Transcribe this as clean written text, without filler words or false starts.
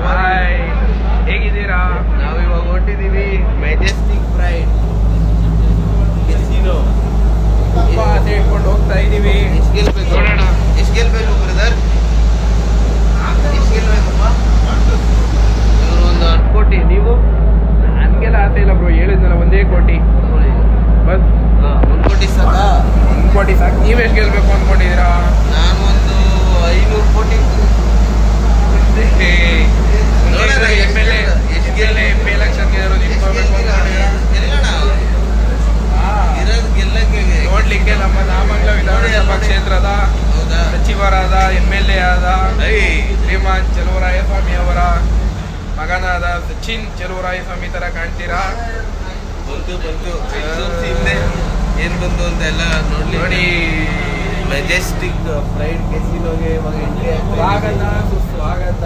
Hi, ಹೇಗಿದ್ದೀರಾ? ನಾವಿವಾಗ ಹೊರಟಿದೀವಿ Majestic pride casino. ತುಂಬಾ ಆಸೆ ಇಟ್ಕೊಂಡು ಹೋಗ್ತಾ ಇದೀವಿ. ಎಷ್ಟು ಗೆಲ್ಬೇಕು ನೋಡೋಣ. ಎಷ್ಟು ಗೆಲ್ಬೇಕು ಬ್ರದರ್? ಎಷ್ಟು ಗೆಲ್ಬೇಕಪ್ಪ? ಇವ್ರು ಒಂದು 10 ಕೋಟಿ. ನೀವು ನನ್ಗೆಲ್ಲ ಆಸೆ ಇಲ್ಲ ಬ್ರೋ, ಹೇಳಿದ್ನಲ್ಲ 1 ಕೋಟಿ ಬಸ್. 1 ಕೋಟಿ ಸಾಕಾ? 1 ಕೋಟಿ ಸಾಕು. ನೀವೆಷ್ಟು ಗೆಲ್ಬೇಕು ಅನ್ಕೊಂಡಿದ್ದೀರಾ? ನಾನು ಒಂದು 500 ಕೋಟಿ. ನೋಡೋಣ ಎಮ್ ಎಲ್ ಎ ಎಲೆಕ್ಷನ್ಗೆ ಇರೋದು ನಿಂತ್ಕೋಬೇಕು ಅನ್ಕೊಂಡಿದ್ದೀರಾ? ಗೆಲ್ಲೋಣ. ಇರೋದು ಗೆಲ್ಲಕ್ಕೆ ನೋಡ್ಲಿಕ್ಕೆ ನಮ್ಮ ನಾಮಂಗಲ ವಿಧಾನಸಭಾ ಕ್ಷೇತ್ರದ ಹೌದಾ? ಸಚಿವರಾದ MLA ಆದ ಐ ಶ್ರೀಮಾನ್ ಚಲುವರಾಯಸ್ವಾಮಿ ಅವರ ಮಗನಾದ ಸಚಿನ್ ಚಲುವರಾಯಸ್ವಾಮಿ ತರ ಕಾಣ್ತೀರಾ? ಬಂತು ಹಿಂದೆ ಏನ್ ಬಂತು ಅಂತ ಎಲ್ಲ ನೋಡಿ. ಮೆಜೆಸ್ಟಿಕ್ ಪ್ರೈಡ್ ಕೆಸಿನೋಗೆ ಇವಾಗ ಎಂಟ್ರಿ ಸ್ವಾಗತ ಸುಸ್ವಾಗತ.